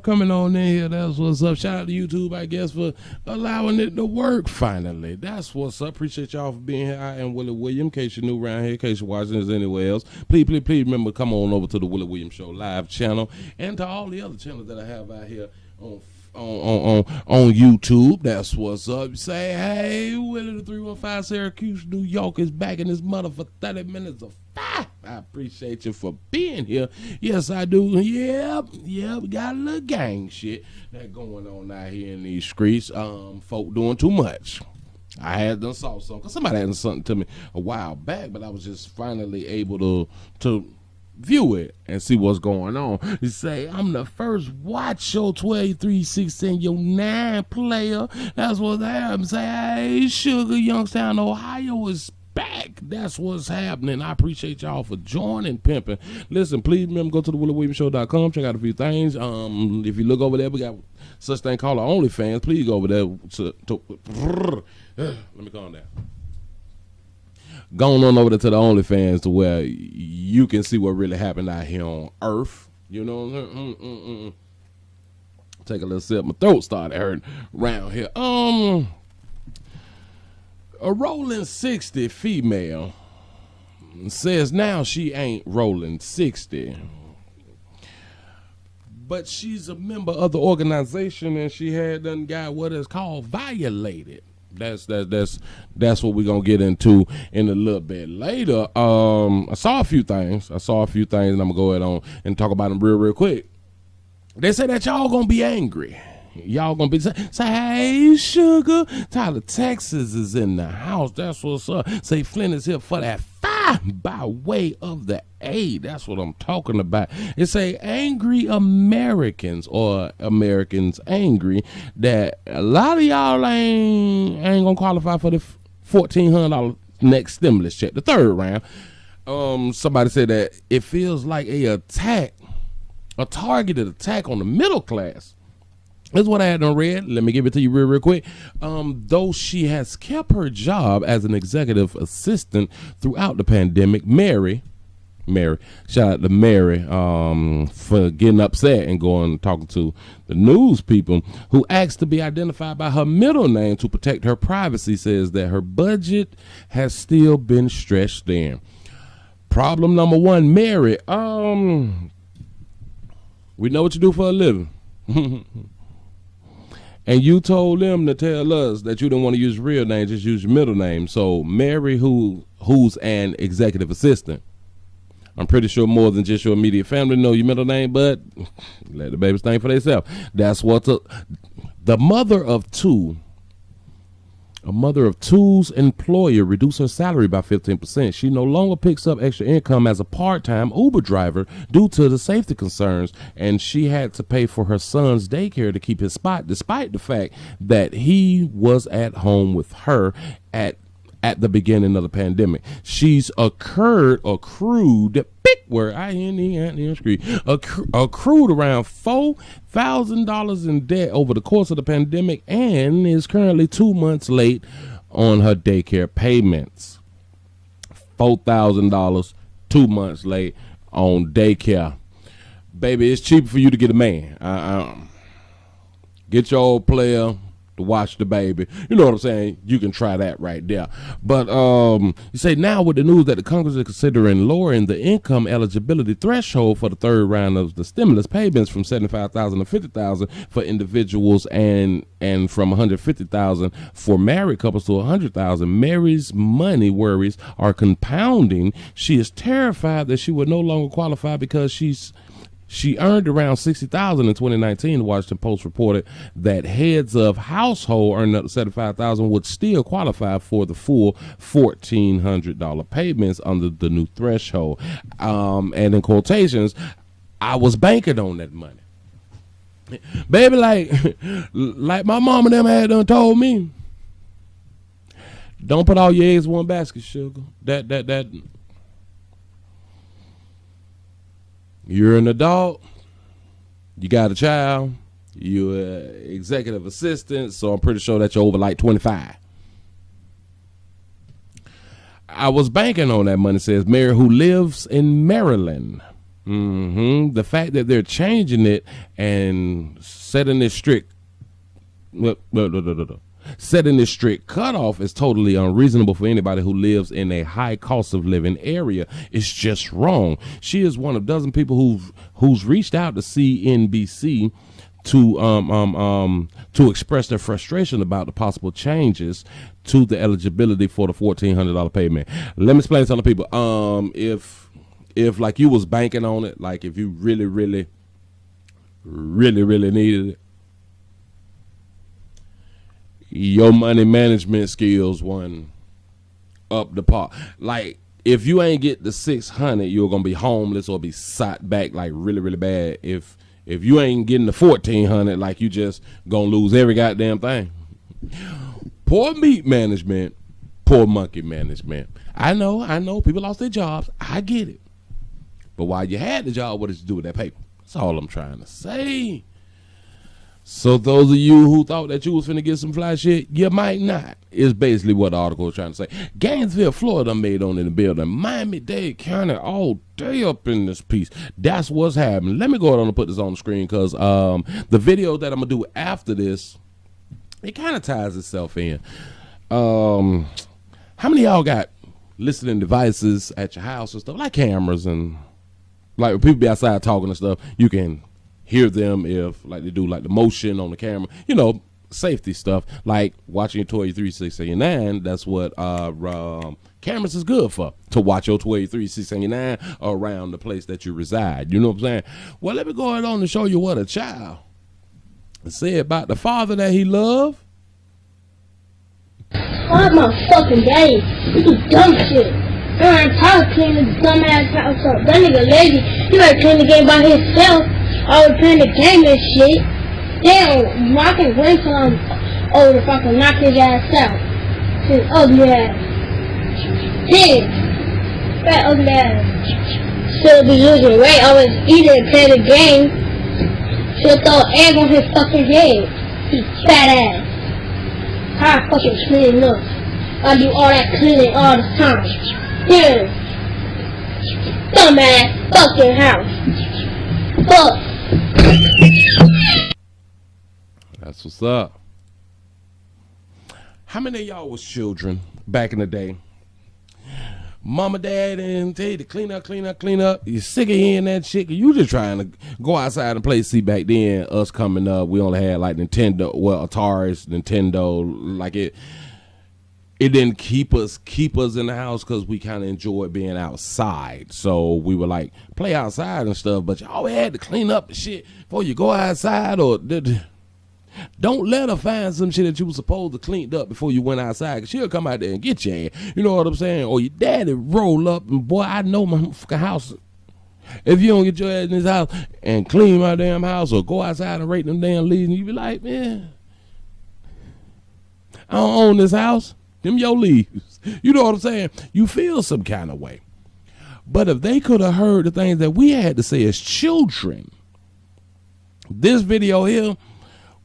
coming on in here. That's what's up. Shout out to YouTube, I guess, for allowing it to work finally. That's what's up. Appreciate y'all for being here. I am Willie Williams. In case you're new around here, in case you're watching this anywhere else, please remember, come on over to the Willie Williams Show live channel and to all the other channels that I have out here on YouTube. That's what's up. Say, hey, Willie the 315 Syracuse, New York is back in this mother for 30 minutes of fire. I appreciate you for being here. Yes, I do. Yep, we got a little gang shit that going on out here in these streets. Folk doing too much. I had done saw something, because somebody had done something to me a while back, but I was just finally able to view it and see what's going on. You say, I'm the first watch your 12-3-16, your 9 player. That's what's happening. Say, hey, Sugar, Youngstown, Ohio is back. That's what's happening. I appreciate y'all for joining, pimping. Listen, please remember, go to the WillieWilliamsShow.com, check out a few things. If you look over there, we got such thing called OnlyFans. Please go over there let me calm down. Going on over there to the OnlyFans to where you can see what really happened out here on Earth. You know what I'm saying? Take a little sip. My throat started hurting around here. A Rollin 60 female says now she ain't rolling 60, but she's a member of the organization and she had done got what is called violated. That's what we're gonna get into in a little bit later. I saw a few things and I'm gonna go ahead on and talk about them real quick. They say that y'all gonna be angry. Y'all gonna be say, hey, Sugar, Tyler, Texas is in the house. That's what's up. Say Flynn is here for that fire by way of the aid. That's what I'm talking about. It say angry Americans, or Americans angry that a lot of y'all ain't gonna qualify for the $1,400 next stimulus check, the third round. Somebody said that it feels like a targeted attack on the middle class. That's what I had on read. Let me give it to you real quick. Though she has kept her job as an executive assistant throughout the pandemic, Mary, shout out to Mary for getting upset and going talking to the news people who asked to be identified by her middle name to protect her privacy, says that her budget has still been stretched thin. Problem number one, Mary, we know what you do for a living. And you told them to tell us that you didn't want to use your real name, just use your middle name. So Mary, who's an executive assistant, I'm pretty sure more than just your immediate family know your middle name, but let the babies think for themselves. That's what's up. The mother of two. A mother of two's employer reduced her salary by 15%. She no longer picks up extra income as a part-time Uber driver due to the safety concerns, and she had to pay for her son's daycare to keep his spot, despite the fact that he was at home with her at the beginning of the pandemic. She's accrued around $4,000 in debt over the course of the pandemic and is currently 2 months late on her daycare payments. $4,000, 2 months late on daycare. Baby, it's cheaper for you to get a man. Get your old player to watch the baby. You know what I'm saying? You can try that right there. But you say now with the news that the Congress is considering lowering the income eligibility threshold for the third round of the stimulus payments from $75,000 to $50,000 for individuals and from $150,000 for married couples to $100,000. Mary's money worries are compounding. She is terrified that she would no longer qualify because she earned around $60,000 in 2019. The Washington Post reported that heads of household earning up to $75,000 would still qualify for the full $1,400 payments under the new threshold. And in quotations, I was banking on that money. Baby, like my mama and them had done told me, don't put all your eggs in one basket, Sugar. That you're an adult, you got a child, you're an executive assistant, so I'm pretty sure that you're over like 25. I was banking on that money, says Mary, who lives in Maryland. The fact that they're changing it and setting this strict cutoff is totally unreasonable for anybody who lives in a high cost of living area. It's just wrong. She is one of dozen people who's reached out to CNBC to express their frustration about the possible changes to the eligibility for the $1,400 payment. Let me explain to some people. If like you was banking on it, like if you really needed it, your money management skills won up the par. Like if you ain't get the 600, you're gonna be homeless or be sat back like really bad. If you ain't getting the 1,400, like you just gonna lose every goddamn thing. Poor meat management, poor monkey management. I know people lost their jobs. I get it. But while you had the job, what did you do with that paper? That's all I'm trying to say. So those of you who thought that you was finna get some fly shit, you might not, is basically what the article was trying to say. Gainesville, Florida made on in the building. Miami-Dade County all day up in this piece. That's what's happening. Let me go ahead and put this on the screen because the video that I'm going to do after this, it kind of ties itself in. How many of y'all got listening devices at your house and stuff, like cameras and like when people be outside talking and stuff, you can hear them if like they do like the motion on the camera, safety stuff, like watching your Toy 3689. That's what cameras is good for, to watch your Toy 3689 around the place that you reside. You know what I'm saying? Well, let me go ahead on to show you what a child said about the father that he loved. Why my fucking daddy? You do dumb shit. I'm tired of cleaning this dumbass house up. That nigga lazy. He better clean the game by himself. I was playing the game and shit. Damn, I can wait till I'm old if I can knock his ass out. His ugly ass. Damn. That ugly ass. Still be losing weight. I was eating and playing the game. She'll throw egg on his fucking head. He fat ass. How I fucking clean up? I do all that cleaning all the time. Damn. Dumbass fucking house. Fuck. That's what's up. How many of y'all was children back in the day? Mama, dad, and tell you to clean up. You're sick of hearing that shit. You just trying to go outside and play. See, back then, us coming up, we only had like Nintendo, Atari's, Nintendo. Like it didn't keep us in the house because we kind of enjoyed being outside. So we would like play outside and stuff. But you always had to clean up the shit before you go outside, or don't let her find some shit that you was supposed to clean up before you went outside, cause she'll come out there and get your ass. You know what I'm saying? Or your daddy roll up and boy, I know my fucking house. If you don't get your ass in this house and clean my damn house or go outside and rake them damn leaves, and you be like, man, I don't own this house. Them your leaves. You know what I'm saying? You feel some kind of way. But if they could have heard the things that we had to say as children, this video here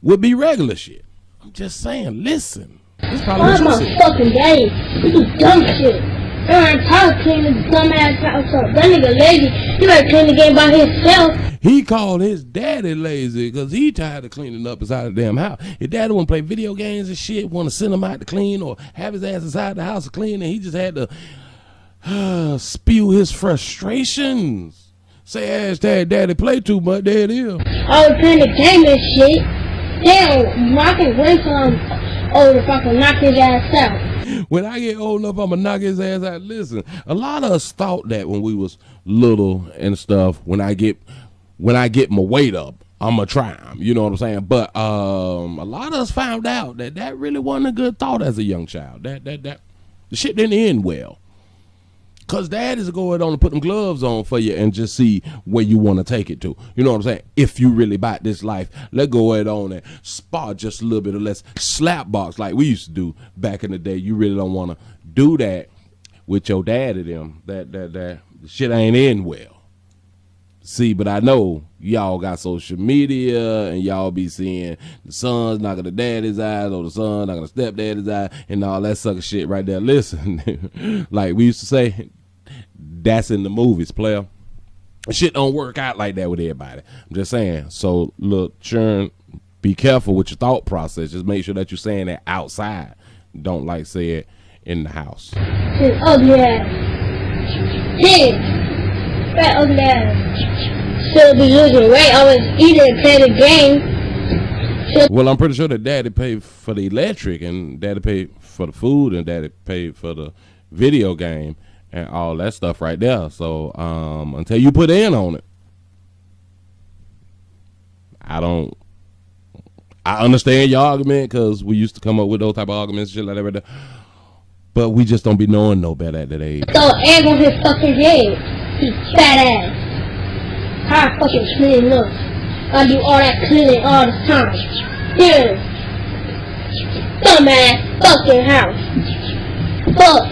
would be regular shit. I'm just saying, listen. This probably what you my said. Fucking daddy. You do dumb shit. I'm tired of cleaning this dumbass house up. That nigga lazy. He better clean the game by himself. He called his daddy lazy because he tired of cleaning up inside the damn house. His daddy want to play video games and shit, want to send him out to clean or have his ass inside the house to clean, and he just had to spew his frustrations. Say, hashtag daddy play too much, there it is. I was playing the game and shit. Damn, I can wait till I'm old if I can knock his ass out. When I get old enough, I'm going to knock his ass out. Listen, a lot of us thought that when we was little and stuff, when I get my weight up, I'm going to try him. You know what I'm saying? But a lot of us found out that really wasn't a good thought as a young child. That the shit didn't end well. Because dad is going on to put them gloves on for you and just see where you want to take it to. You know what I'm saying? If you really bite this life, let's go ahead on and spar just a little bit or less slap box like we used to do back in the day. You really don't want to do that with your dad and them. That the shit ain't end well. See, but I know y'all got social media and y'all be seeing the son's knocking the daddy's eyes or the son knocking the stepdaddy's eye and all that sucker shit right there. Listen, like we used to say, that's in the movies, player. Shit don't work out like that with everybody. I'm just saying. So look, churn, be careful with your thought process. Just make sure that you're saying it outside. Don't like say it in the house. His ugly ass. His fat ugly ass. Still be losing weight, always eating and play the game. Well, I'm pretty sure that daddy paid for the electric and daddy paid for the food and daddy paid for the video game and all that stuff right there. So until you put in on it, I understand your argument because we used to come up with those type of arguments, shit like that right there. But we just don't be knowing no better at that age. Throw egg on his fucking head. He fat ass. How I fucking clean look. I do all that cleaning all the time. Here. Dumbass fucking house. Fuck.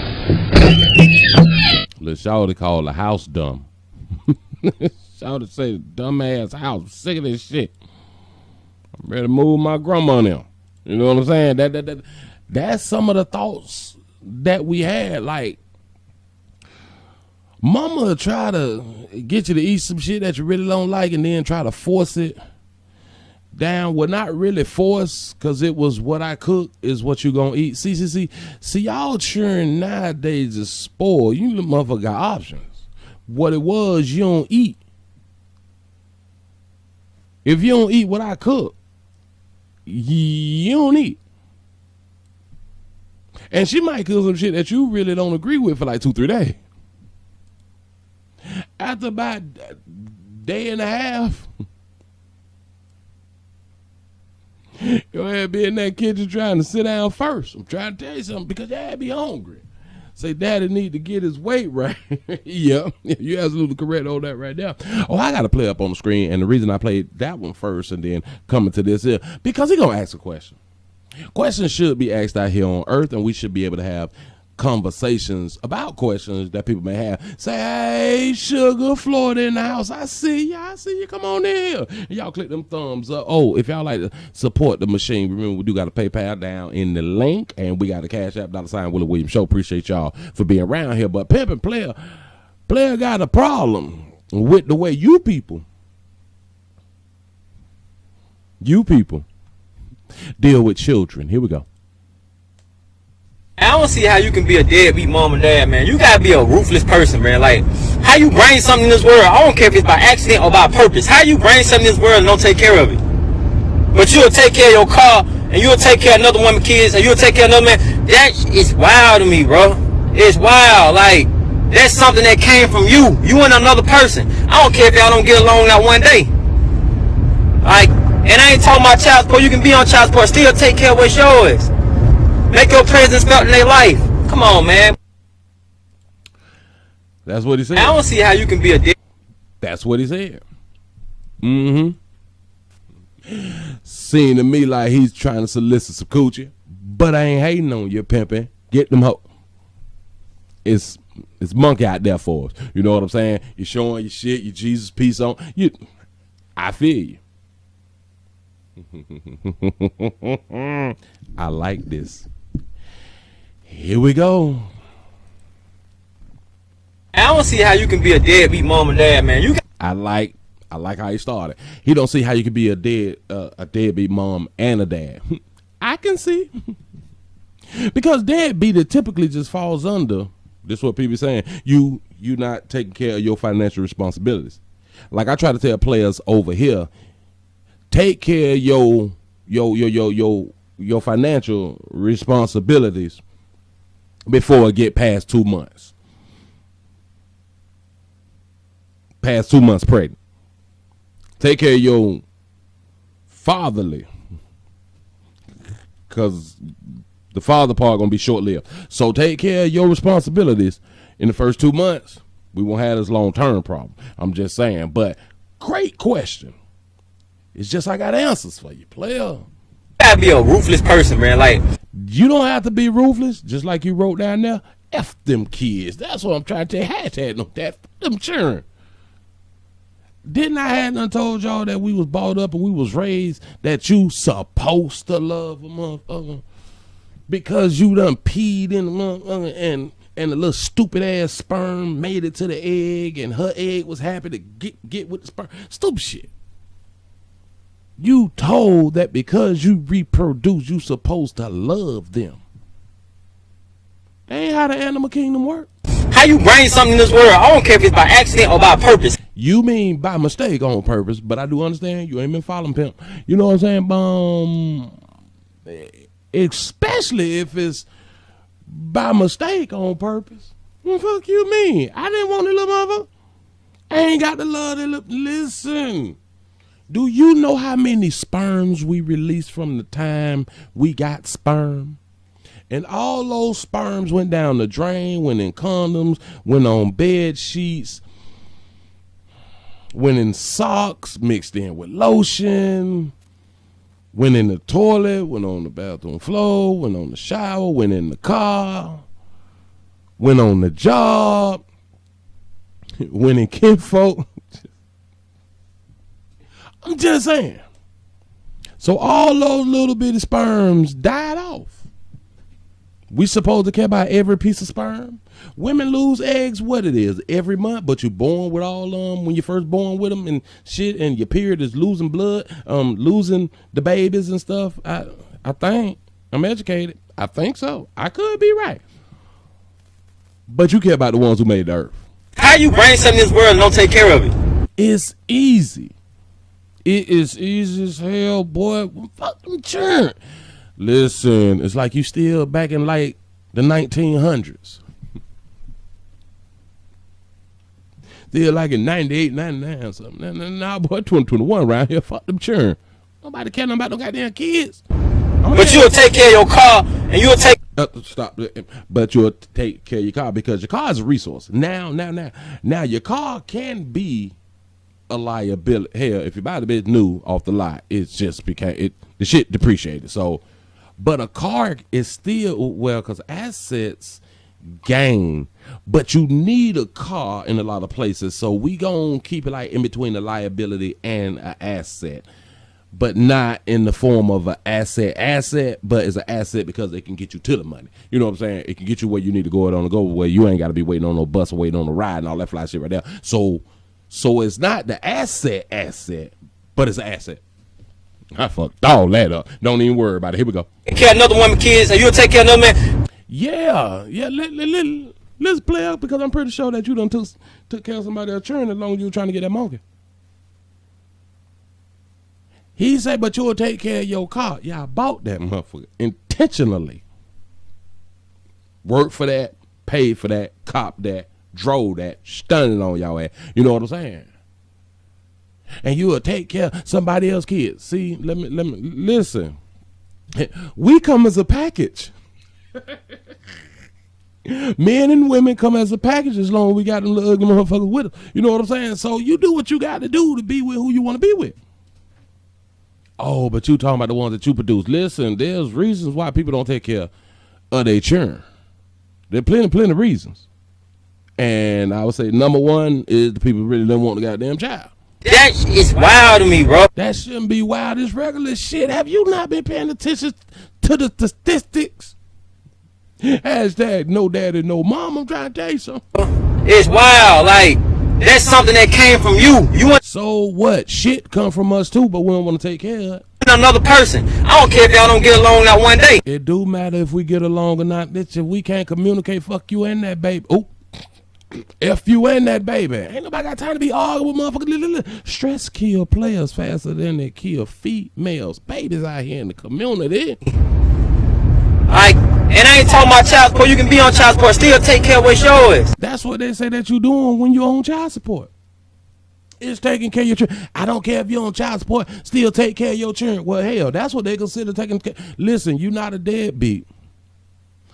Little shawty call the house dumb. Shawty say dumbass house. I'm sick of this shit. I'm ready to move my grandma now. You know what I'm saying? That's some of the thoughts that we had. Like, mama try to get you to eat some shit that you really don't like and then try to force it down. Well, not really force, because it was what I cooked is what you gonna eat. See, y'all children nowadays is spoiled. You little motherfucker got options. What it was, you don't eat. If you don't eat what I cook, you don't eat. And she might cook some shit that you really don't agree with for like 2-3 days. After about a day and a half, go ahead, be in that kitchen trying to sit down first. I'm trying to tell you something because dad be hungry. Say daddy need to get his weight right. Yeah, you absolutely correct on that right now. Oh, I got to play up on the screen. And the reason I played that one first and then coming to this here, because he going to ask a question. Questions should be asked out here on earth, and we should be able to have conversations about questions that people may have. Say, hey, Sugar, Florida in the house. I see you. Come on in here. And y'all click them thumbs up. Oh, if y'all like to support the machine, remember we do got a PayPal down in the link, and we got a Cash App, $ Willie Williams Show. Appreciate y'all for being around here. But Pimp and Player got a problem with the way you people deal with children. Here we go. I don't see how you can be a deadbeat mom and dad, man. You gotta be a ruthless person, man. Like, how you bring something in this world, I don't care if it's by accident or by purpose. How you bring something in this world and don't take care of it? But you'll take care of your car, and you'll take care of another woman's kids, and you'll take care of another man. That is wild to me, bro. It's wild. Like, that's something that came from you. You and another person. I don't care if y'all don't get along that one day. Like, and I ain't talking about child support. You can be on child support, still take care of what's yours. Make your presence felt in their life. Come on, man. That's what he said. I don't see how you can be a dick. That's what he said. Seemed to me like he's trying to solicit some coochie, but I ain't hating on you, pimping. Get them ho. It's monkey out there for us. You know what I'm saying? You're showing your shit, your Jesus piece on you. I feel you. I like this. Here we go. I don't see how you can be a deadbeat mom and dad, man. I like how he started. He don't see how you can be a deadbeat mom and a dad. I can see. Because deadbeat, it typically just falls under, this is what people saying, you not taking care of your financial responsibilities. Like I try to tell players over here, take care of your financial responsibilities before it get past 2 months. Past 2 months pregnant. Take care of your fatherly, because the father part gonna be short-lived. So take care of your responsibilities in the first 2 months. We won't have this long-term problem. I'm just saying. But great question. It's just I got answers for you, player. You gotta be a ruthless person, man. Like, you don't have to be ruthless, just like you wrote down there. F them kids. That's what I'm trying to tell you. Hashtag no that. F them children. Didn't I hadn't told y'all that we was brought up and we was raised that you supposed to love a motherfucker because you done peed in the motherfucker and and the little stupid ass sperm made it to the egg, and her egg was happy to get with the sperm. Stupid shit. You told that because you reproduce, you supposed to love them. That ain't how the animal kingdom works. How you bring something in this world? I don't care if it's by accident or by purpose. You mean by mistake on purpose, but I do understand you ain't been following pimp. You know what I'm saying? Especially if it's by mistake on purpose. What the fuck you mean? I didn't want a little mother. I ain't got the love that look. Listen, do you know how many sperms we released from the time we got sperm? And all those sperms went down the drain, went in condoms, went on bed sheets, went in socks, mixed in with lotion, went in the toilet, went on the bathroom floor, went on the shower, went in the car, went on the job, went in kinfolk. I'm just saying. So all those little bitty sperms died off. We supposed to care about every piece of sperm? Women lose eggs, what it is, every month, but you born with all them when you first born with them and shit, and your period is losing blood, losing the babies and stuff. I think. I'm educated. I think so. I could be right. But you care about the ones who made the earth. How you bring something in this world and don't take care of it? It's easy. It is easy as hell, boy. Fuck them churn. Listen, it's like you still back in like the 1900s. Still like in 98, 99 or something. Now, boy, 2021 around here, fuck them churn. Nobody caring about no goddamn kids. But you'll take care of your car and you'll take... Stop. But you'll take care of your car because your car is a resource. Now, your car can be a liability. Hell, if you buy the bitch new off the lot, it's just became the shit depreciated. So, but a car is still because assets gain, but you need a car in a lot of places. So we gonna keep it like in between a liability and an asset, but not in the form of an asset, but it's an asset because it can get you to the money. You know what I'm saying? It can get you where you need to go on the go where you ain't got to be waiting on no bus or waiting on the ride and all that fly shit right there. So it's not the asset, but it's an asset. I fucked all that up. Don't even worry about it. Here we go. Take care of another woman, kids, and you'll take care of another man. Yeah. Let's play up because I'm pretty sure that you done took care of somebody else's churn as long as you were trying to get that monkey. He said, but you'll take care of your car. Yeah, I bought that motherfucker intentionally. Worked for that, paid for that, copped that, drove that, stunning on y'all ass. You know what I'm saying? And you will take care of somebody else's kids. See, let me listen. We come as a package. Men and women come as a package as long as we got them little ugly motherfuckers with us. You know what I'm saying? So you do what you got to do to be with who you want to be with. Oh, but you talking about the ones that you produce. Listen, there's reasons why people don't take care of their children. There are plenty of reasons. And I would say number one is the people really don't want the goddamn child. That is wild to me, bro. That shouldn't be wild. It's regular shit. Have you not been paying attention to the statistics? Hashtag no daddy, no mom. I'm trying to tell you something. It's wild. Like, that's something that came from you. You want So what? Shit come from us too, but we don't want to take care of it. another person. I don't care if y'all don't get along that one day. It do matter if we get along or not. Bitch, if we can't communicate, fuck you and that baby. Oh, F you and that baby. Ain't nobody got time to be arguing with motherfuckers. Stress kill players faster than they kill females. Babies out here in the community. Like, and I ain't talking about child support. You can be on child support, still take care of what's yours. That's what they say that you doing when you on child support. It's taking care of your children. I don't care if you're on child support, still take care of your children. Well, hell, that's what they consider taking care. Listen, you're not a deadbeat.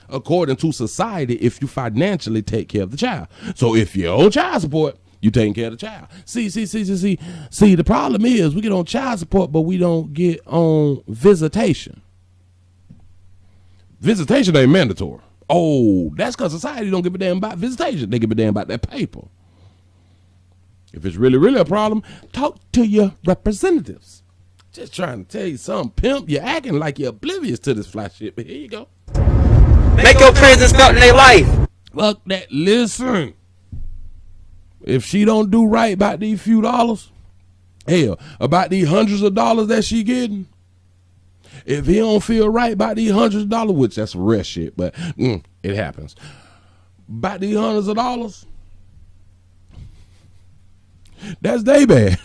According to society, if you financially take care of the child. So if you're on child support, you taking care of the child. See, the problem is we get on child support, but we don't get on visitation. Visitation ain't mandatory. Oh, that's because society don't give a damn about visitation. They give a damn about that paper. If it's really a problem, talk to your representatives. Just trying to tell you something, pimp. You're acting like you're oblivious to this fly shit, but here you go. Make your presence felt in their life. Fuck that. Listen. If she don't do right about these few dollars, hell, about these hundreds of dollars that she getting, if he don't feel right about these hundreds of dollars, which that's rest shit, but it happens. About these hundreds of dollars, that's they bad.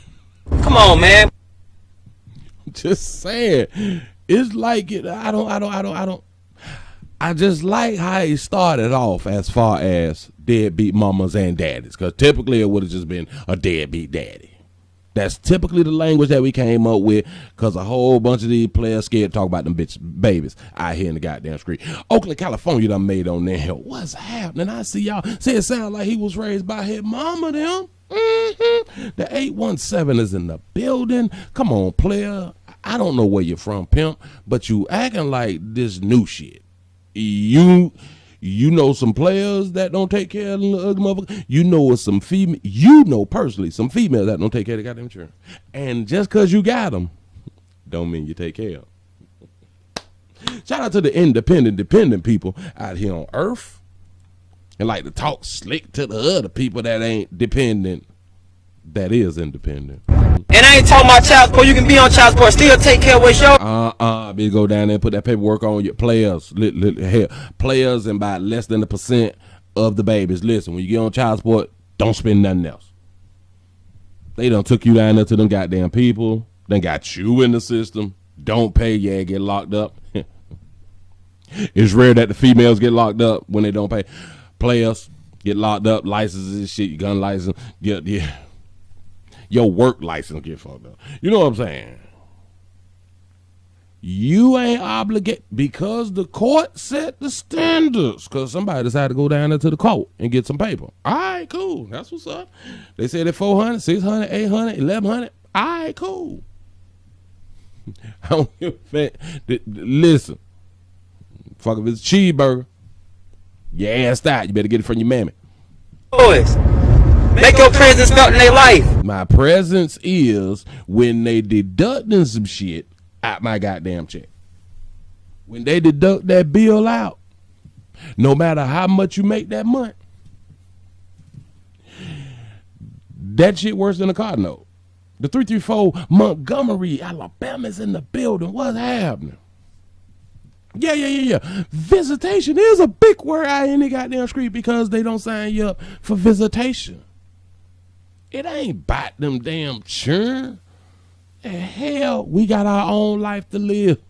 Come on, man. Just saying. It's like it. I just like how he started off as far as deadbeat mamas and daddies, because typically it would have just been a deadbeat daddy. That's typically the language that we came up with, because a whole bunch of these players scared to talk about them bitch babies out here in the goddamn street. Oakland, California done made on their hill. What's happening? I see y'all say it sound like he was raised by his mama them. The 817 is in the building. Come on, player. I don't know where you're from, pimp, but you acting like this new shit. You know some players that don't take care of the ugly motherfucker. You know some female. You know personally some females that don't take care of the goddamn children. And just because you got them, don't mean you take care of them. Shout out to the dependent people out here on Earth, and like to talk slick to the other people that ain't dependent, that is independent. And I ain't talking about child support. You can be on child support, still take care of what's your. Be go down there and put that paperwork on your players. Hell, players and by less than 1% of the babies. Listen, when you get on child support, don't spend nothing else. They done took you down there to them goddamn people. Then got you in the system. Don't pay, yeah, get locked up. It's rare that the females get locked up when they don't pay. Players get locked up, licenses and shit, your gun license, yeah. Your work license get fucked up. You know what I'm saying? You ain't obligated, because the court set the standards, because somebody decided to go down there to the court and get some paper. All right, cool. That's what's up. They said at 400, 600, 800, 1100. All right, cool. I don't give a fuck. Listen. Fuck if it's a cheeseburger. Your ass out. You better get it from your mammy. Boys, make your presence felt in their life. My presence is when they deducting some shit out my goddamn check. When they deduct that bill out, no matter how much you make that month, that shit worse than a car note. The 334 Montgomery, Alabama's in the building. What's happening? Yeah. Visitation is a big word out in the goddamn street, because they don't sign you up for visitation. It ain't about them damn churn. Hell, we got our own life to live.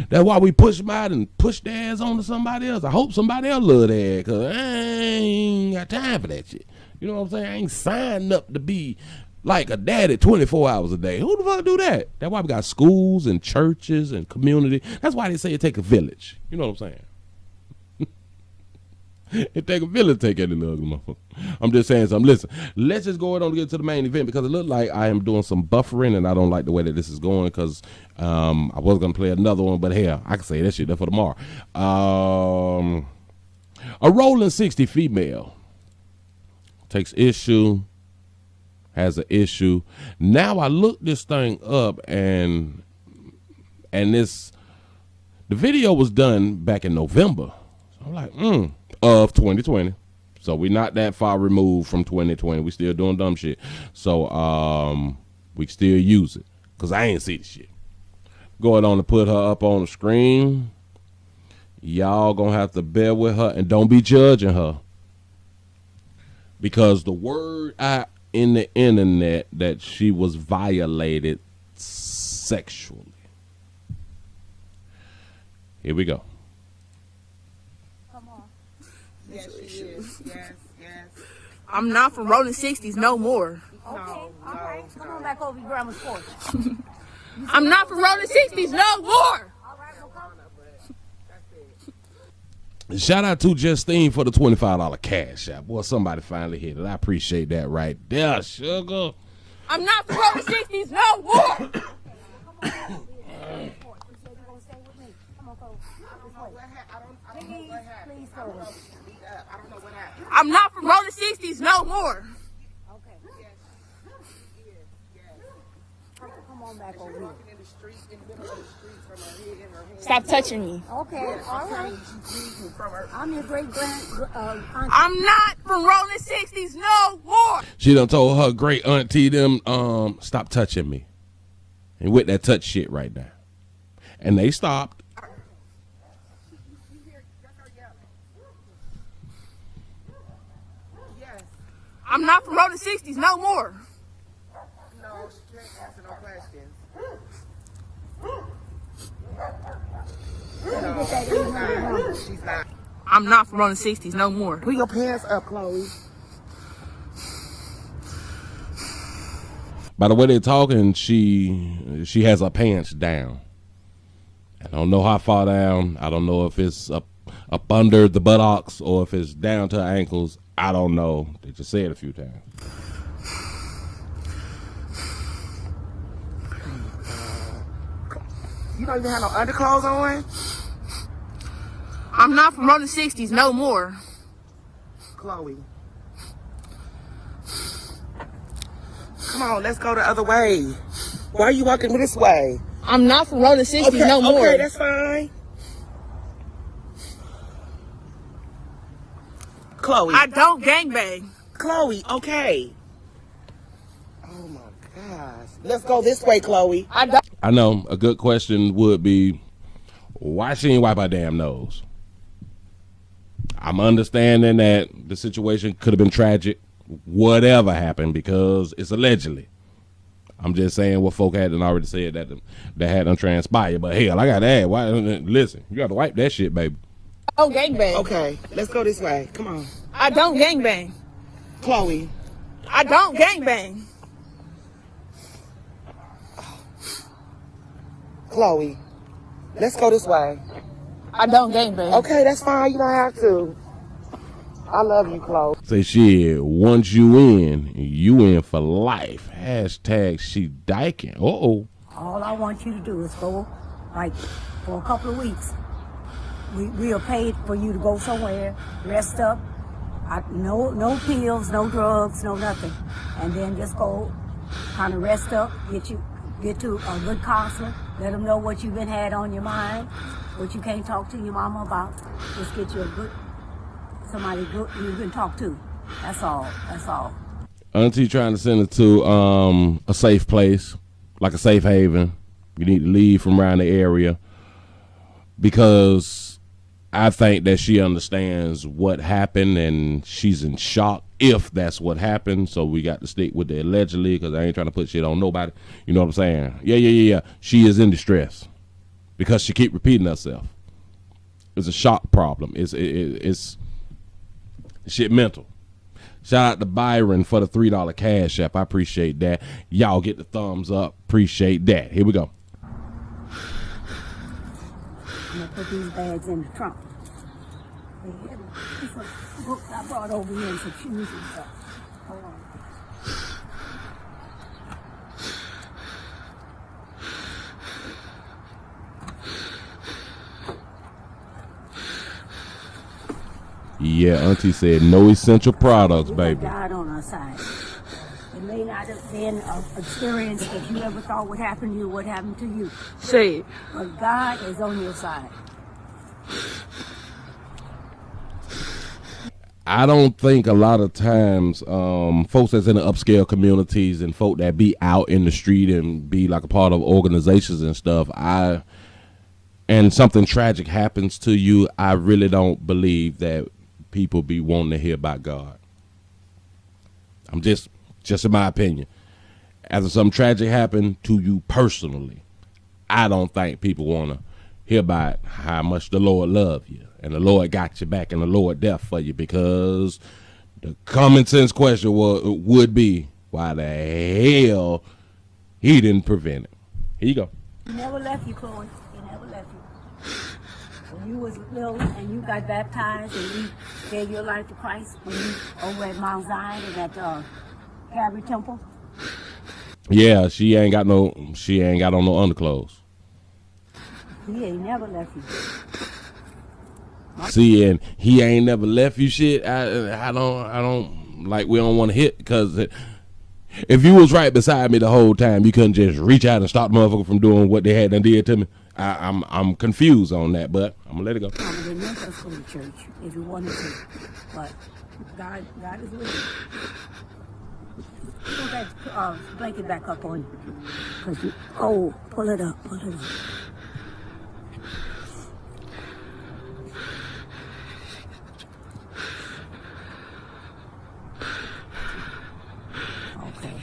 That's why we push them out and push their ass on to somebody else. I hope somebody else love that, because I ain't got time for that shit. You know what I'm saying? I ain't signed up to be like a daddy 24 hours a day. Who the fuck do that? That's why we got schools and churches and community. That's why they say it take a village. You know what I'm saying? It take a village to take any ugly motherfucker. I'm just saying something. Listen, let's just go ahead and get to the main event, because it looked like I am doing some buffering, and I don't like the way that this is going, because I was going to play another one, but hell, I can say that shit there for tomorrow. A Rollin 60 female takes issue, has an issue. Now I looked this thing up, and the video was done back in November. So I'm like, of 2020. So we're not that far removed from 2020. We still doing dumb shit. So we still use it, because I ain't see the shit. Going on to put her up on the screen. Y'all gonna have to bear with her, and don't be judging her, because the word out in the internet that she was violated sexually. Here we go. Come on. Yes, she is. Yes. I'm not from Rollin 60s no more. Okay, All right, come on back over your grandma's porch. I'm not from Rollin 60s no more. All right, we'll come. Shout out to Justine for the $25 cash app. Boy, somebody finally hit it. I appreciate that right there, sugar. I'm not from Rollin 60s no more. I'm not from Rollin 60s no more. Okay. Come on. on back over here. Stop touching me. Okay, all right. I'm your great auntie. I'm not from Rolling 60s no more. She done told her great auntie them, stop touching me. And with that touch shit right now. And they stopped. I'm not from Rolling 60s no more. No, she can't answer no questions. No, she's not. I'm not from Rolling 60s no more. Put your pants up, Chloe. By the way they're talking, she has her pants down. I don't know how far down. I don't know if it's up under the buttocks or if it's down to her ankles. I don't know. They just said it a few times. You don't even have no underclothes on? I'm not from Rolling 60s no more. Chloe. Come on, let's go the other way. Why are you walking this way? I'm not from Rolling 60s no more. Okay, that's fine. Chloe. I don't gangbang. Chloe, okay. Oh my gosh. Let's go this way, Chloe. I know a good question would be, why she ain't wipe her damn nose? I'm understanding that the situation could have been tragic, whatever happened, because it's allegedly. I'm just saying what folk hadn't already said that hadn't transpired. But hell, I got to add, why? Listen, you got to wipe that shit, baby. I don't gangbang. Okay, let's go this way. Come on. I don't gangbang. Chloe. I don't gangbang. Chloe. Let's go this way. I don't gangbang. Okay, that's fine. You don't have to. I love you, Chloe. Say shit, once you in for life. Hashtag she dyking. Uh-oh. All I want you to do is go, like, for a couple of weeks. We are paid for you to go somewhere, rest up. No pills, no drugs, no nothing. And then just go kind of rest up, get to a good counselor, let them know what you've been had on your mind, what you can't talk to your mama about. Just get you somebody good you can talk to. That's all. Auntie trying to send her to a safe place, like a safe haven. You need to leave from around the area because I think that she understands what happened and she's in shock if that's what happened. So we got to stick with the allegedly because I ain't trying to put shit on nobody. You know what I'm saying? Yeah. She is in distress because she keep repeating herself. It's a shock problem. It's shit mental. Shout out to Byron for the $3 cash app. I appreciate that. Y'all get the thumbs up. Appreciate that. Here we go. I'm gonna put these bags in the trunk. These are books I brought over here and some shoes and stuff. Hold on. Yeah, Auntie said no essential products, baby. God on our side. It may not have been an experience that you ever thought would happen to you, what happened to you. Say it. But God is on your side. I don't think a lot of times folks that's in the upscale communities and folk that be out in the street and be like a part of organizations and stuff, and something tragic happens to you, I really don't believe that people be wanting to hear about God. I'm just in my opinion. After something tragic happened to you personally, I don't think people want to hear about how much the Lord love you and the Lord got you back and the Lord there for you, because the common sense question would be, why the hell he didn't prevent it? Here you go. He never left you, Chloe. He never left you. When you was little and you got baptized and you gave your life to Christ when you over at Mount Zion and at Calvary Temple. Yeah, she ain't got on no underclothes. Yeah, he never left you. See, and he ain't never left you shit. I don't like, we don't want to hit because If you was right beside me the whole time, you couldn't just reach out and stop the motherfucker from doing what they had done did to me. I'm confused on that, but I'm gonna let it go. I would have meant us go to church if you wanted to, but God is with you. Put that blanket back up on you, cause you. Oh, pull it up. Okay.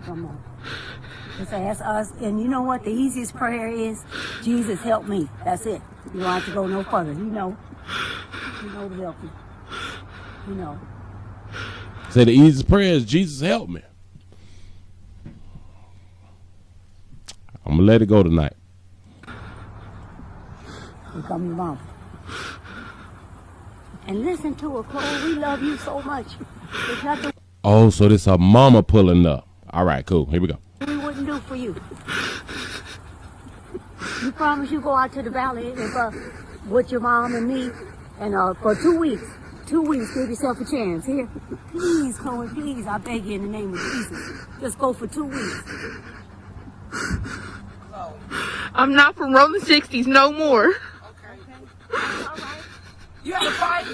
Come on. Just ask us, and you know what the easiest prayer is? Jesus, help me. That's it. You don't have to go no further. You know to help you. You know. Say the easiest prayer is Jesus, help me. I'm gonna let it go tonight. Here come your mom. And listen to her, Chloe. We love you so much. There's nothing. Oh, so this her mama pulling up. All right, cool. Here we go. We wouldn't do for you. You promise you go out to the valley with your mom and me, and for 2 weeks. 2 weeks, give yourself a chance. Here, please, Chloe, please, I beg you in the name of Jesus. Just go for 2 weeks. I'm not from Rollin 60s no more. Okay. All right. You had a fight?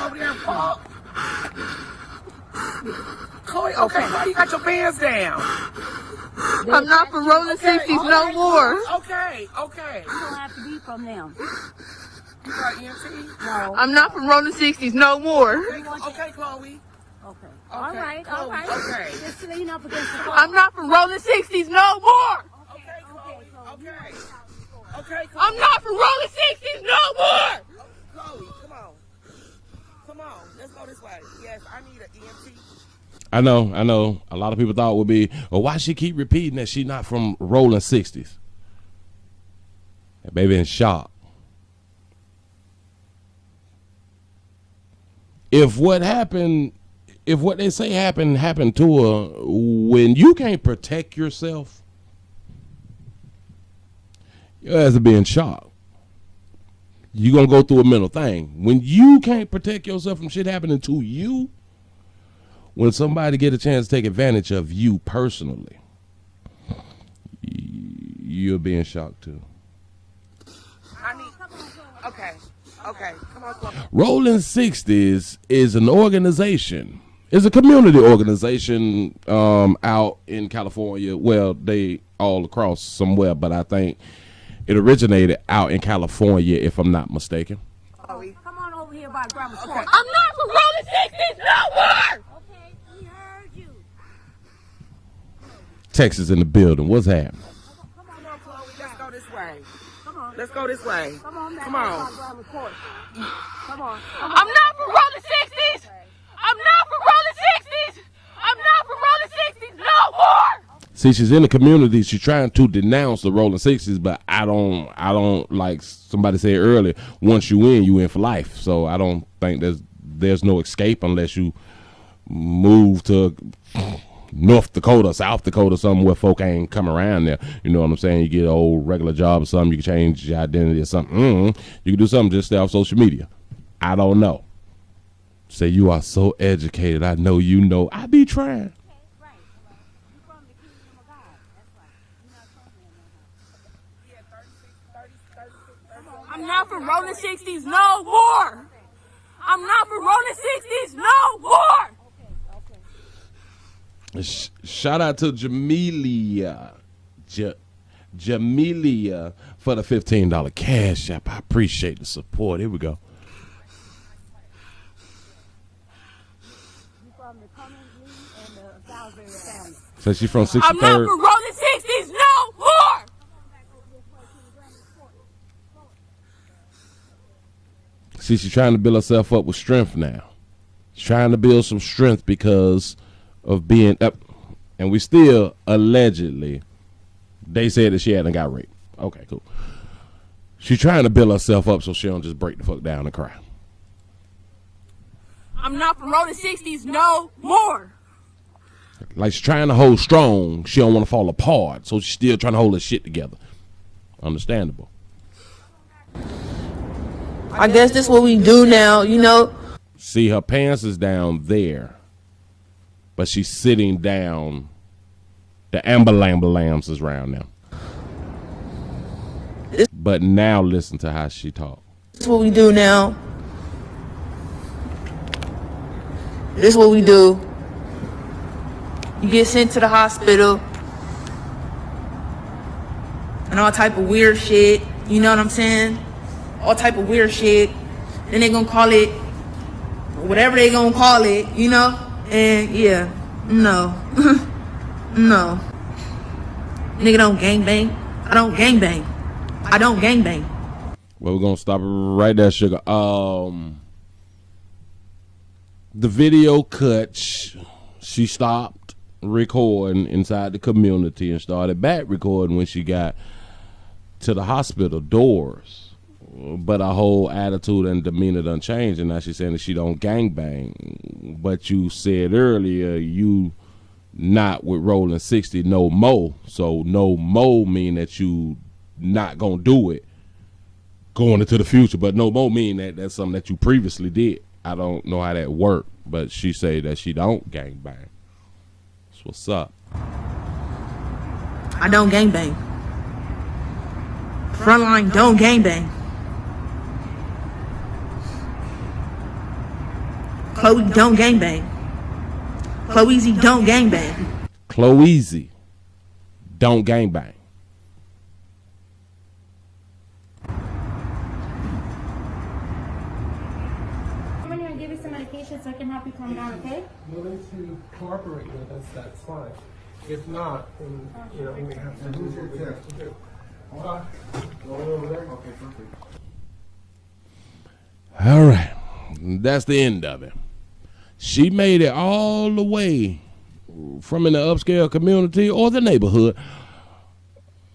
Over there and fall. Chloe, okay, why you got your pants down? I'm not from Rollin 60s no more. Okay. You don't have to be from them. You got EMT? No. I'm not from Rollin 60s no more. Okay, Chloe. Okay. All right. Okay. Just lean up against the wall. I'm not from Rollin 60s no more. Okay, Chloe. Okay, Chloe. I'm not from Rollin 60s no more. Chloe, come on. Let's go this way. Yes, I need an EMT. I know. A lot of people thought it would be, well, why she keep repeating that she not from Rollin 60s? That baby in shock. If what they say happened to her, when you can't protect yourself, your ass will be in shock. You're going to go through a mental thing. When you can't protect yourself from shit happening to you, when somebody get a chance to take advantage of you personally, you'll be in shock too. Okay. Come on. Rollin 60s is an organization. It's a community organization out in California. Well, they all across somewhere, but I think it originated out in California, if I'm not mistaken. Come on over here by Grandma's porch. I'm not from Rollin 60s no more. Okay, we heard you. Texas in the building. What's happening? Come on, Chloe. Let's go this way. Come on. Let's go this way. Come on. Come on. Grandma's porch. Come on. I'm not from Rollin 60s. I'm not from Rollin 60s. I'm not from Rollin 60s no more. See, she's in the community. She's trying to denounce the Rollin 60s, but I don't like somebody said earlier, once you in for life. So I don't think there's no escape unless you move to North Dakota, South Dakota, something where folk ain't come around there. You know what I'm saying? You get an old regular job or something, you can change your identity or something. You can do something, just stay off social media. I don't know. Say, you are so educated. I know you know. I be trying. I'm not from Rollin 60s no more. I'm not from Rollin 60s no more. Shout out to Jamelia. Jamelia for the $15 cash app. I appreciate the support. Here we go. So she's from 63rd. I'm not from Rollin 60s no more. See, she's trying to build herself up with strength now. She's trying to build some strength because of being up. And we still, allegedly, they said that she hadn't got raped. Okay, cool. She's trying to build herself up so she don't just break the fuck down and cry. I'm not from Rollin 60s no more. Like, she's trying to hold strong. She don't want to fall apart. So she's still trying to hold her shit together. Understandable. I guess that's what we do now, you know. See, her pants is down there. but she's sitting down. The ambulance is around now. But now listen to how she talks. This is what we do now. This is what we do. You get sent to the hospital and all type of weird shit. You know what I'm saying? All type of weird shit. Then they gonna call it whatever they gonna call it, you know? And yeah, no. No. Nigga don't gangbang. I don't gangbang. I don't gangbang. Well, we're gonna stop right there, sugar. The video cut. She stopped recording inside the community and started back recording when she got to the hospital doors. But her whole attitude and demeanor done changed, and now she's saying that she don't gangbang. But you said earlier you not with Rollin 60 no more. So no more mean that you not gonna do it going into the future. But no more mean that that's something that you previously did. I don't know how that worked, but she say that she don't gangbang. That's what's up. I don't gangbang. Frontline don't gangbang. Chloe don't gangbang. Chloezy don't gangbang. Chloezy don't gangbang. I'm going to give you some medication so I can help you calm down, okay? Willing to cooperate with us, that's fine. If not, then, you know, we have to do what we have to do. Go over there. Okay, perfect. All right. That's the end of it. She made it all the way from in the upscale community or the neighborhood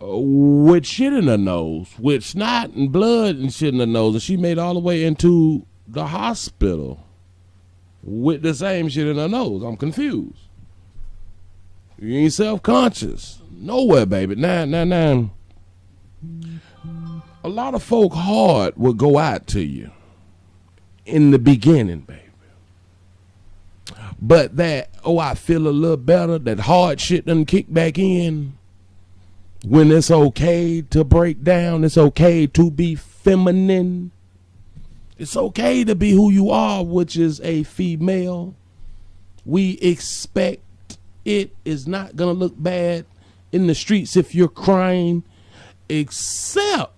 with shit in her nose, with snot and blood and shit in her nose, and she made it all the way into the hospital with the same shit in her nose. I'm confused. You ain't self-conscious. Nowhere, baby. Nah. A lot of folk hard would go out to you in the beginning, baby. But that, I feel a little better, that hard shit doesn't kick back in. When it's okay to break down, it's okay to be feminine. It's okay to be who you are, which is a female. We expect it is not going to look bad in the streets if you're crying, except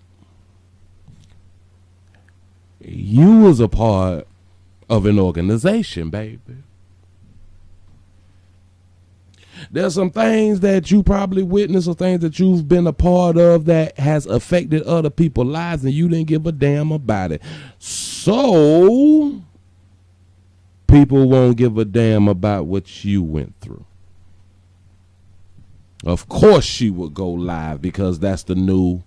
you was a part of an organization, baby. There's some things that you probably witnessed or things that you've been a part of that has affected other people's lives and you didn't give a damn about it. So people won't give a damn about what you went through. Of course she would go live because that's the new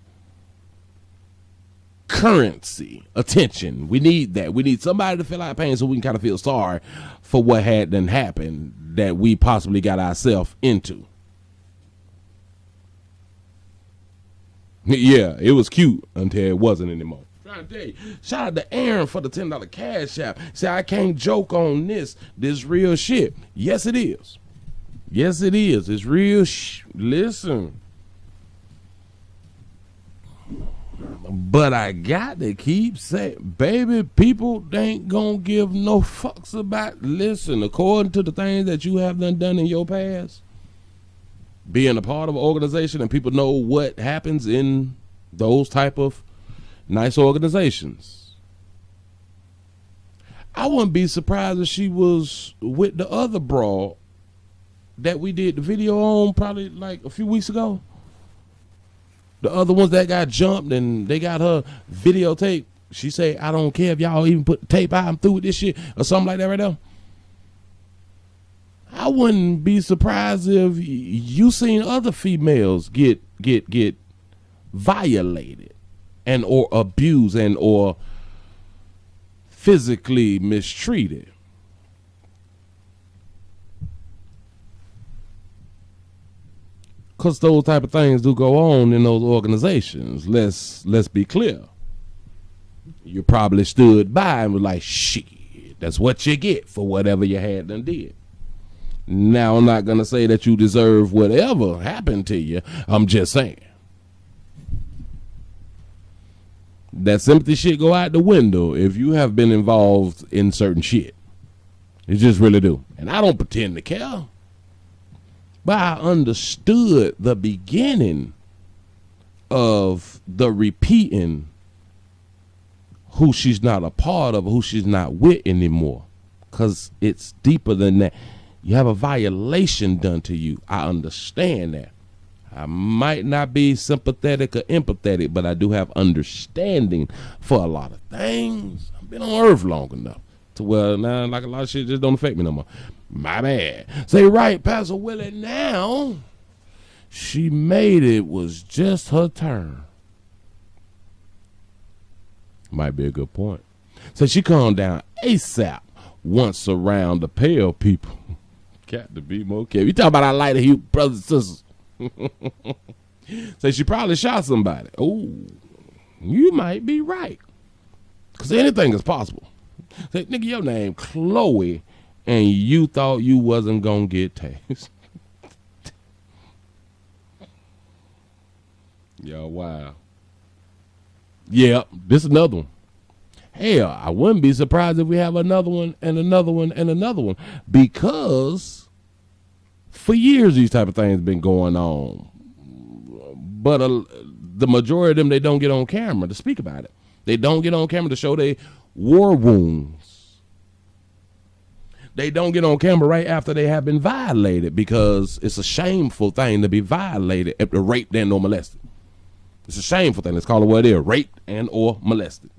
currency. Attention. We need that. We need somebody to feel our pain so we can kind of feel sorry for what had done happened that we possibly got ourselves into. Yeah, it was cute until it wasn't anymore. Trying to tell you. Shout out to Aaron for the $10 cash app. Say, I can't joke on this real shit. Yes, it is. Yes, it is. It's real listen. But I got to keep saying, baby, people ain't gonna give no fucks about, listen, according to the things that you have done in your past, being a part of an organization and people know what happens in those type of nice organizations. I wouldn't be surprised if she was with the other broad that we did the video on probably like a few weeks ago. The other ones that got jumped and they got her videotape. She say, I don't care if y'all even put the tape out, I'm through with this shit or something like that right there. I wouldn't be surprised if you seen other females get violated and or abused and or physically mistreated. Because those type of things do go on in those organizations. Let's be clear. You probably stood by and was like, shit, that's what you get for whatever you had done did. Now, I'm not going to say that you deserve whatever happened to you. I'm just saying. That sympathy shit go out the window if you have been involved in certain shit. It just really do. And I don't pretend to care. But I understood the beginning of the repeating who she's not a part of, who she's not with anymore. Because it's deeper than that. You have a violation done to you. I understand that. I might not be sympathetic or empathetic, but I do have understanding for a lot of things. I've been on earth long enough to where now, like, a lot of shit just don't affect me no more. My bad. Say right, Pastor Willie. Now, she made it was just her turn. Might be a good point. So she calmed down ASAP once around the pale people. Cat to be more careful. You talk about our lighter hue brothers and sisters. Say she probably shot somebody. Oh, you might be right. Because anything is possible. Say, nigga, your name Chloe, and you thought you wasn't going to get tased. Yo, wow. Yeah, this is another one. Hell, I wouldn't be surprised if we have another one and another one and another one, because for years these type of things been going on. But the majority of them, they don't get on camera to speak about it. They don't get on camera to show their war wounds. They don't get on camera right after they have been violated, because it's a shameful thing to be violated, raped and or molested. It's a shameful thing. Let's call it what it is: raped and or molested.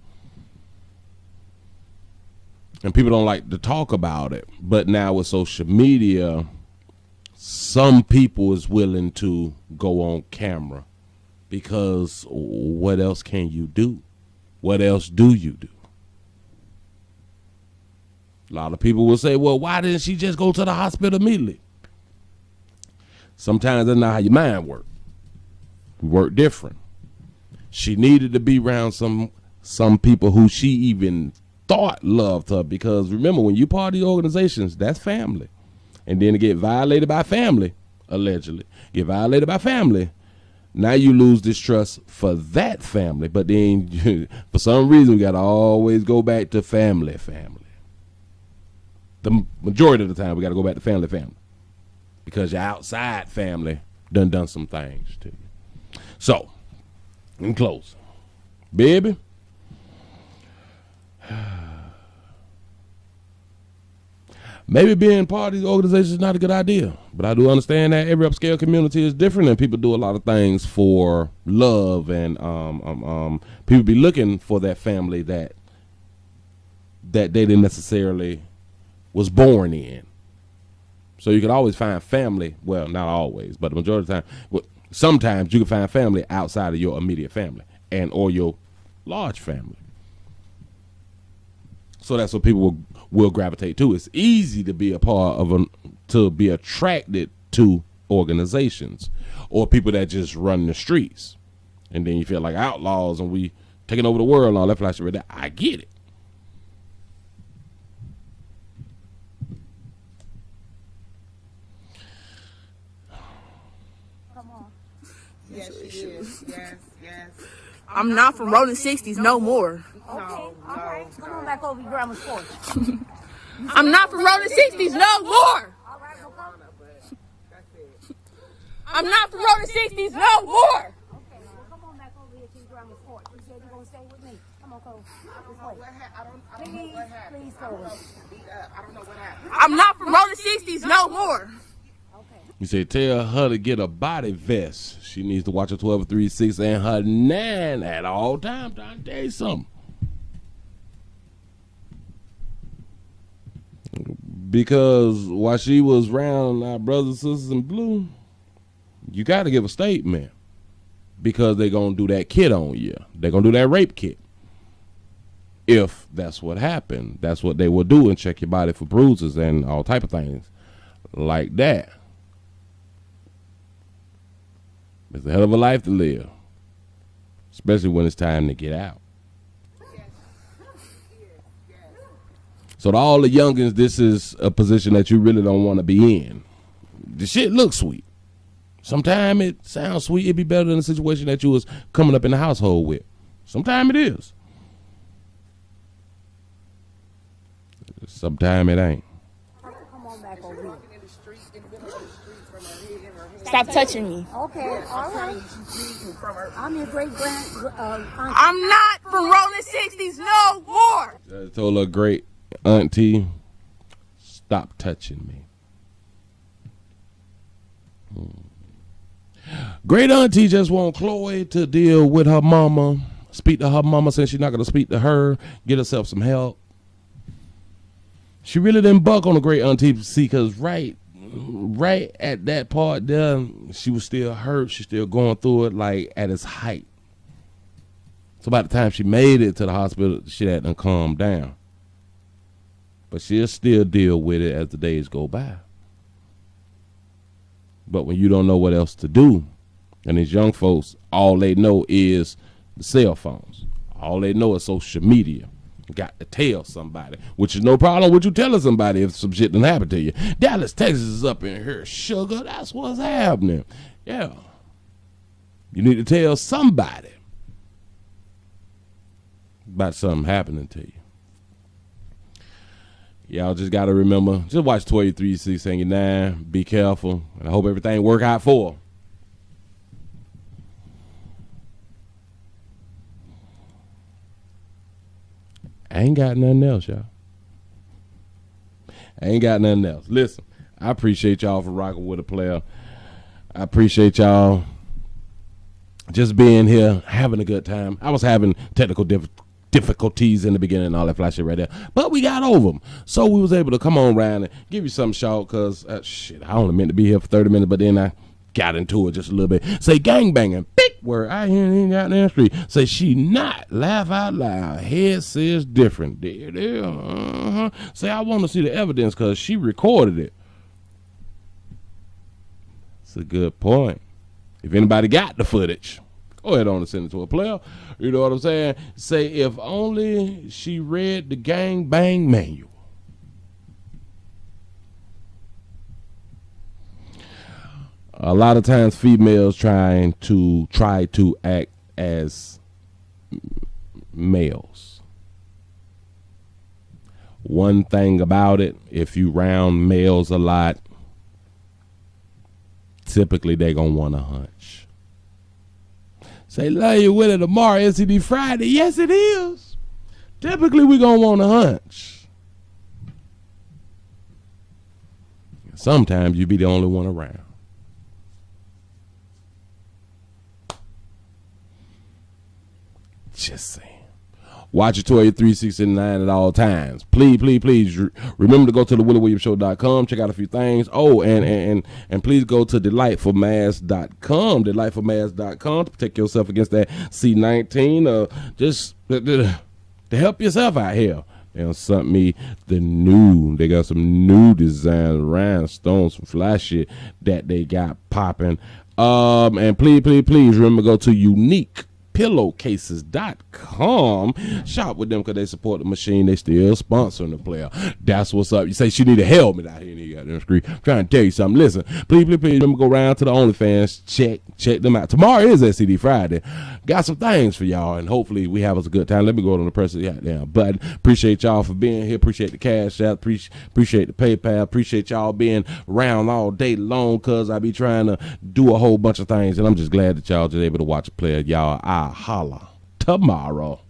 And people don't like to talk about it. But now with social media, some people is willing to go on camera, because what else can you do? What else do you do? A lot of people will say, well, why didn't she just go to the hospital immediately? Sometimes that's not how your mind works. We work different. She needed to be around some people who she even thought loved her, because remember, when you part of these organizations, that's family. And then to get violated by family, allegedly, get violated by family, now you lose distrust for that family. But then for some reason, we got to always go back to family. The majority of the time, we got to go back to family, because your outside family done some things to you. So, in closing, baby, maybe being part of these organizations is not a good idea, but I do understand that every upscale community is different, and people do a lot of things for love, and people be looking for that family that they didn't necessarily was born in. So you can always find family. Well, not always, but the majority of the time, sometimes you can find family outside of your immediate family and or your large family. So that's what people will gravitate to. It's easy to be a part of to be attracted to organizations or people that just run the streets. And then you feel like outlaws and we taking over the world and all that flash right there. I get it. Come on. Yes, she is. Yes, yes. I'm not from Rollin 60s no more. Okay, all right. Come on back over your grandma's porch. I'm not from Rollin 60s no more. All right, well, come. I'm not from Rollin 60s no more. Okay, well, come on back over here to your grandma's porch. You said you're going to stay with me. Come on, Cole. I don't know what happened. Please, Cole. I don't know what happened. I'm not from Rollin 60s no more. You say tell her to get a body vest. She needs to watch her 12, 3, 6, and her 9 at all times. Trying to tell you something. Because while she was around our brothers and sisters in blue, you got to give a statement, because they're going to do that kit on you. They're going to do that rape kit. If that's what happened, that's what they will do, and check your body for bruises and all type of things like that. It's a hell of a life to live, especially when it's time to get out. So to all the youngins, this is a position that you really don't want to be in. The shit looks sweet. Sometimes it sounds sweet. It'd be better than the situation that you was coming up in the household with. Sometimes it is. Sometimes it ain't. Come on back over here. Stop touching me. Okay, all right. I'm your great grand. I'm not from Rolling 60s no more. I told her great auntie, stop touching me. Great auntie just want Chloe to deal with her mama, speak to her mama since she's not going to speak to her, get herself some help. She really didn't buck on the great auntie, see, because right at that part there, she was still hurt. She's still going through it like at its height. So by the time she made it to the hospital, she hadn't calmed down. But she'll still deal with it as the days go by. But when you don't know what else to do, and these young folks, all they know is the cell phones. All they know is social media. You got to tell somebody, which is no problem with you telling somebody if some shit done happen to you. Dallas, Texas is up in here, sugar. That's what's happening. Yeah. You need to tell somebody about something happening to you. Y'all just got to remember, just watch 23-6-9. Be careful. And I hope everything work out for her. I ain't got nothing else, y'all. I ain't got nothing else. Listen, I appreciate y'all for rocking with a player. I appreciate y'all just being here, having a good time. I was having technical difficulties in the beginning and all that flash shit right there, but we got over them. So we was able to come on around and give you something short because, shit, I only meant to be here for 30 minutes, but then I got into it just a little bit. Say gangbanging, big word. I hear it out in the street. Say she not, laugh out loud. Head says different. There. Say I want to see the evidence because she recorded it. It's a good point. If anybody got the footage, go ahead on and send it to a player. You know what I'm saying? Say if only she read the gangbang manual. A lot of times females try to act as males. One thing about it, if you round males a lot, typically they gonna want a hunch. Say, love you, Willie, tomorrow, SCD Friday. Yes, it is. Typically we gonna want a hunch. Sometimes you be the only one around. Just saying. Watch your Toya 369 at all times. Please remember to go to the WillieWilliamsShow.com. Check out a few things. Oh, and please go to delightfulmask.com. Delightfulmask.com to protect yourself against that C19. Just to help yourself out here. You know, something they got some new designs, rhinestones, some fly shit that they got popping. And please remember to go to uniquepillowcases.com. Shop with them because they support the machine. They still sponsoring the player. That's what's up. You say she need a helmet out here and you got them screen. I'm trying to tell you something. Listen, please remember go around to the OnlyFans. Check them out. Tomorrow is SCD Friday. Got some things for y'all and hopefully we have us a good time. Let me go on the press it down. But appreciate y'all for being here. Appreciate the cash out. Appreciate the PayPal. Appreciate y'all being around all day long because I be trying to do a whole bunch of things and I'm just glad that y'all just able to watch a player. Y'all, I'll holla tomorrow.